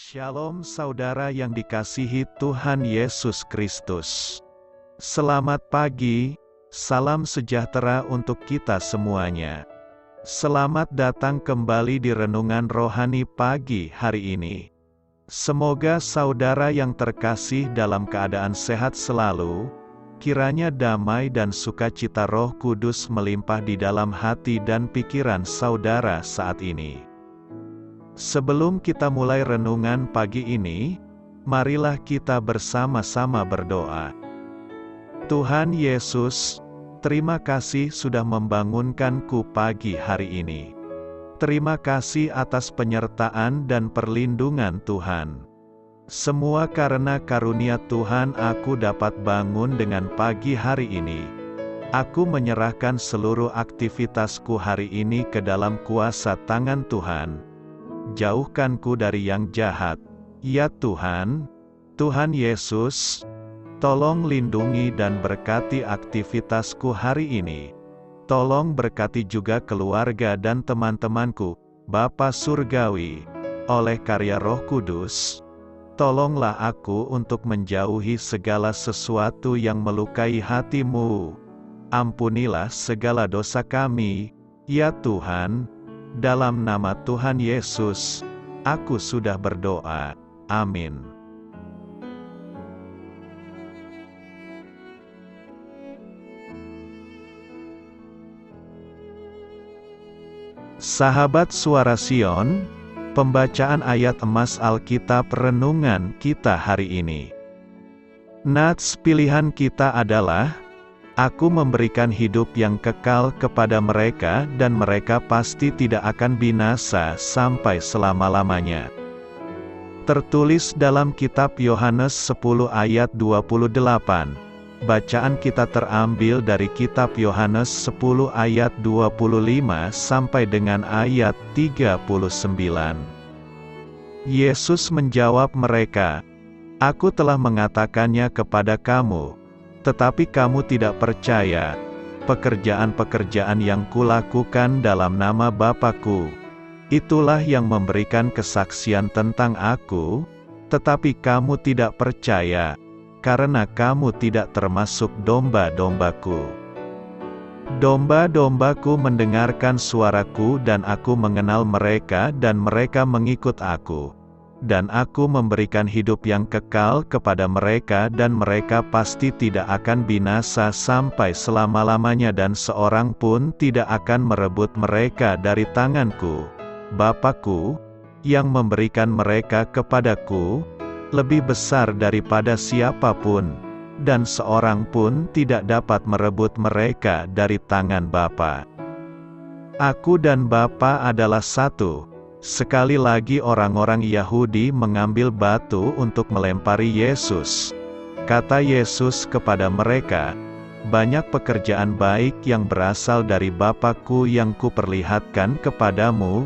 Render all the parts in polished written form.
Shalom saudara yang dikasihi Tuhan Yesus Kristus. Selamat pagi, salam sejahtera untuk kita semuanya. Selamat datang kembali di Renungan Rohani pagi hari ini. Semoga saudara yang terkasih dalam keadaan sehat selalu, kiranya damai dan sukacita Roh Kudus melimpah di dalam hati dan pikiran saudara saat ini. Sebelum kita mulai renungan pagi ini, marilah kita bersama-sama berdoa. Tuhan Yesus, terima kasih sudah membangunkanku pagi hari ini. Terima kasih atas penyertaan dan perlindungan Tuhan. Semua karena karunia Tuhan aku dapat bangun dengan pagi hari ini. Aku menyerahkan seluruh aktivitasku hari ini ke dalam kuasa tangan Tuhan. Jauhkanku dari yang jahat, ya Tuhan. Tuhan Yesus, tolong lindungi dan berkati aktivitasku hari ini. Tolong berkati juga keluarga dan teman-temanku, Bapa Surgawi, oleh karya Roh Kudus. Tolonglah aku untuk menjauhi segala sesuatu yang melukai hati-Mu. Ampunilah segala dosa kami, ya Tuhan. Dalam nama Tuhan Yesus, aku sudah berdoa. Amin. Sahabat Suara Sion, pembacaan ayat emas Alkitab renungan kita hari ini. Nats pilihan kita adalah, Aku memberikan hidup yang kekal kepada mereka dan mereka pasti tidak akan binasa sampai selama-lamanya. Tertulis dalam kitab Yohanes 10 ayat 28. Bacaan kita terambil dari kitab Yohanes 10 ayat 25 sampai dengan ayat 39. Yesus menjawab mereka, Aku telah mengatakannya kepada kamu, tetapi kamu tidak percaya. Pekerjaan-pekerjaan yang kulakukan dalam nama Bapa-Ku, itulah yang memberikan kesaksian tentang Aku, tetapi kamu tidak percaya, karena kamu tidak termasuk domba-dombaku. Domba-dombaku mendengarkan suaraku dan Aku mengenal mereka dan mereka mengikut Aku. Dan Aku memberikan hidup yang kekal kepada mereka dan mereka pasti tidak akan binasa sampai selama-lamanya dan seorang pun tidak akan merebut mereka dari tanganku. Bapa-Ku, yang memberikan mereka kepadaku, lebih besar daripada siapapun, dan seorang pun tidak dapat merebut mereka dari tangan Bapa. Aku dan Bapa adalah satu. Sekali lagi orang-orang Yahudi mengambil batu untuk melempari Yesus. Kata Yesus kepada mereka, Banyak pekerjaan baik yang berasal dari Bapa-Ku yang kuperlihatkan kepadamu.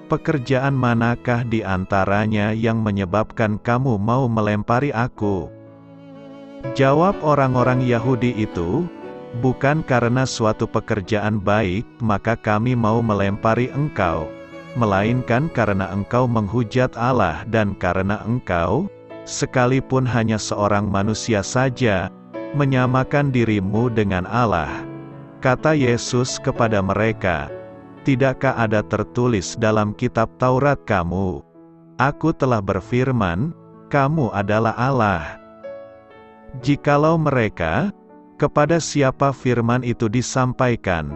Pekerjaan manakah di antaranya yang menyebabkan kamu mau melempari Aku? Jawab orang-orang Yahudi itu, Bukan karena suatu pekerjaan baik maka kami mau melempari engkau, melainkan karena engkau menghujat Allah dan karena engkau, sekalipun hanya seorang manusia saja, menyamakan dirimu dengan Allah. Kata Yesus kepada mereka, Tidakkah ada tertulis dalam kitab Taurat kamu? Aku telah berfirman, kamu adalah Allah. Jikalau mereka, kepada siapa firman itu disampaikan,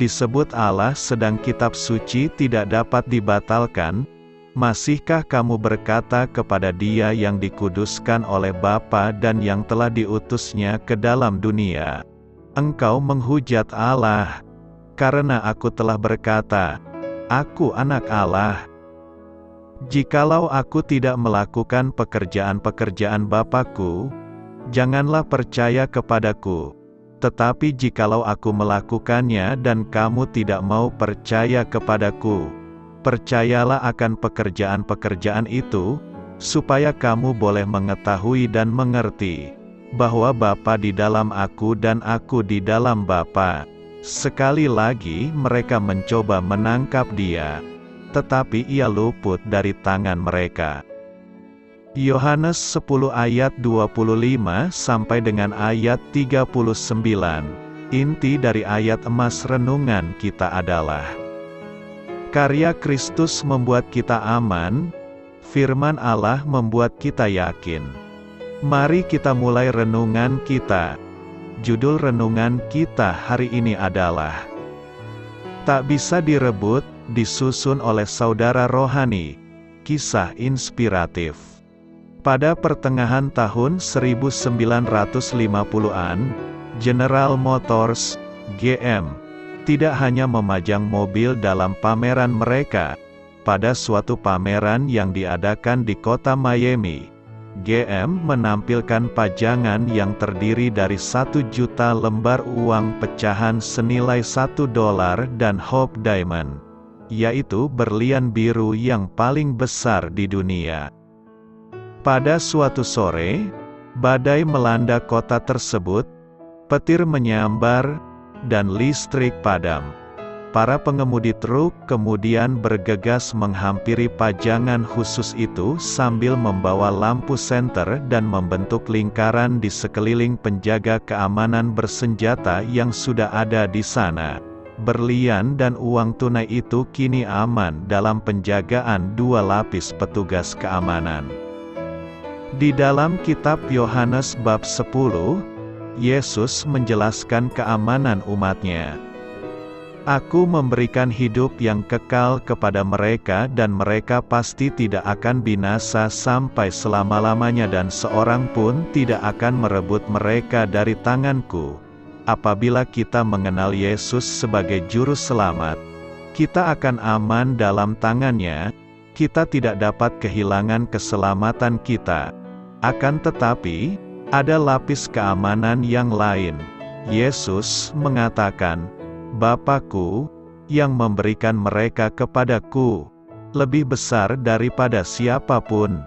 disebut Allah sedang kitab suci tidak dapat dibatalkan, masihkah kamu berkata kepada Dia yang dikuduskan oleh Bapa dan yang telah diutusnya ke dalam dunia, Engkau menghujat Allah, karena Aku telah berkata, Aku anak Allah. Jikalau Aku tidak melakukan pekerjaan-pekerjaan Bapa-Ku, janganlah percaya kepadaku. Tetapi jikalau Aku melakukannya dan kamu tidak mau percaya kepadaku, percayalah akan pekerjaan-pekerjaan itu, supaya kamu boleh mengetahui dan mengerti, bahwa Bapa di dalam Aku dan Aku di dalam Bapa. Sekali lagi mereka mencoba menangkap Dia, tetapi Ia luput dari tangan mereka. Yohanes 10 ayat 25 sampai dengan ayat 39. Inti dari ayat emas renungan kita adalah: karya Kristus membuat kita aman, firman Allah membuat kita yakin. Mari kita mulai renungan kita. Judul renungan kita hari ini adalah Tak Bisa Direbut, disusun oleh saudara rohani. Kisah inspiratif. Pada pertengahan tahun 1950-an, General Motors, GM, tidak hanya memajang mobil dalam pameran mereka. Pada suatu pameran yang diadakan di kota Miami, GM menampilkan pajangan yang terdiri dari 1 juta lembar uang pecahan senilai $1 dan Hope Diamond, yaitu berlian biru yang paling besar di dunia. Pada suatu sore, badai melanda kota tersebut, petir menyambar, dan listrik padam. Para pengemudi truk kemudian bergegas menghampiri pajangan khusus itu sambil membawa lampu senter dan membentuk lingkaran di sekeliling penjaga keamanan bersenjata yang sudah ada di sana. Berlian dan uang tunai itu kini aman dalam penjagaan 2 lapis petugas keamanan. Di dalam kitab Yohanes bab 10, Yesus menjelaskan keamanan umatnya. Aku memberikan hidup yang kekal kepada mereka dan mereka pasti tidak akan binasa sampai selama-lamanya dan seorang pun tidak akan merebut mereka dari tanganku. Apabila kita mengenal Yesus sebagai Juru Selamat, kita akan aman dalam tangannya, kita tidak dapat kehilangan keselamatan kita. Akan tetapi, ada lapis keamanan yang lain. Yesus mengatakan, Bapakku, yang memberikan mereka kepadaku, lebih besar daripada siapapun,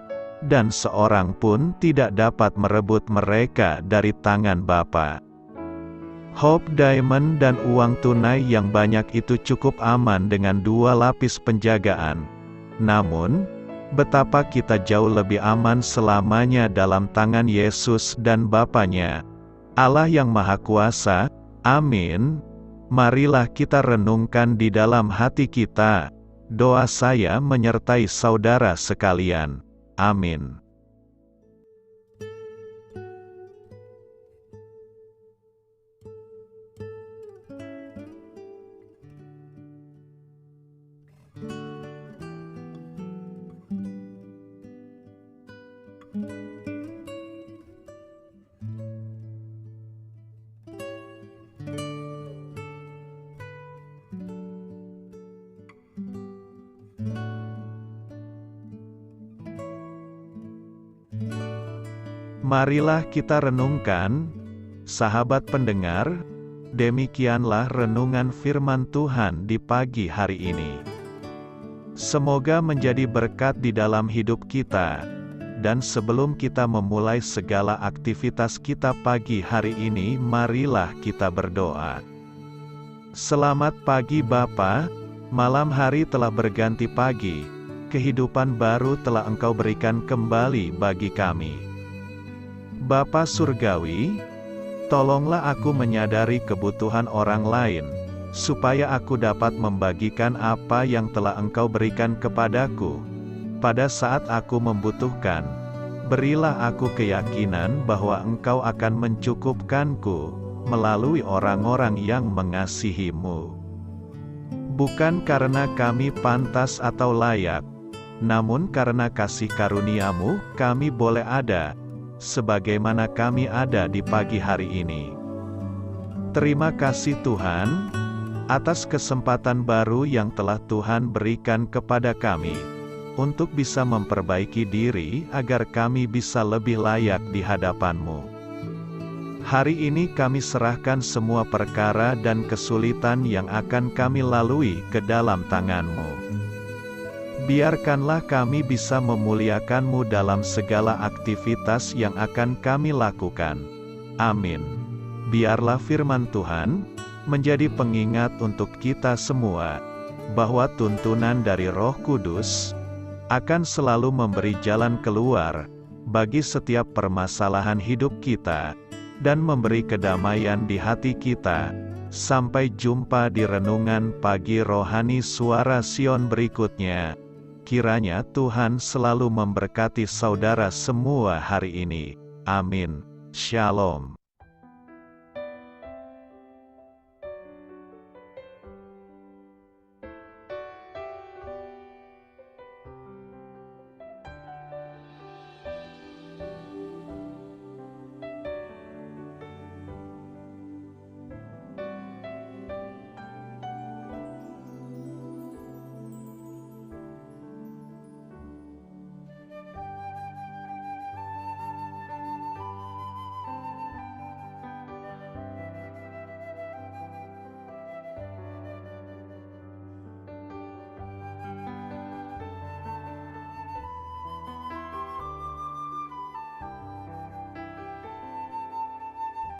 dan seorang pun tidak dapat merebut mereka dari tangan Bapa. Hope Diamond dan uang tunai yang banyak itu cukup aman dengan 2 lapis penjagaan. Namun, betapa kita jauh lebih aman selamanya dalam tangan Yesus dan Bapanya, Allah yang Maha Kuasa. Amin. Marilah kita renungkan di dalam hati kita. Doa saya menyertai saudara sekalian. Amin. Marilah kita renungkan, sahabat pendengar, demikianlah renungan firman Tuhan di pagi hari ini. Semoga menjadi berkat di dalam hidup kita, dan sebelum kita memulai segala aktivitas kita pagi hari ini, marilah kita berdoa. Selamat pagi Bapa, malam hari telah berganti pagi, kehidupan baru telah Engkau berikan kembali bagi kami. Bapa Surgawi, tolonglah aku menyadari kebutuhan orang lain, supaya aku dapat membagikan apa yang telah Engkau berikan kepadaku. Pada saat aku membutuhkan, berilah aku keyakinan bahwa Engkau akan mencukupkanku, melalui orang-orang yang mengasihi-Mu. Bukan karena kami pantas atau layak, namun karena kasih karunia-Mu, kami boleh ada, sebagaimana kami ada di pagi hari ini. Terima kasih Tuhan, atas kesempatan baru yang telah Tuhan berikan kepada kami, untuk bisa memperbaiki diri agar kami bisa lebih layak di hadapan-Mu. Hari ini kami serahkan semua perkara dan kesulitan yang akan kami lalui ke dalam tangan-Mu. Biarkanlah kami bisa memuliakan-Mu dalam segala aktivitas yang akan kami lakukan. Amin. Biarlah firman Tuhan menjadi pengingat untuk kita semua, bahwa tuntunan dari Roh Kudus akan selalu memberi jalan keluar bagi setiap permasalahan hidup kita, dan memberi kedamaian di hati kita. Sampai jumpa di renungan pagi rohani Suara Sion berikutnya. Kiranya Tuhan selalu memberkati saudara semua hari ini. Amin. Shalom.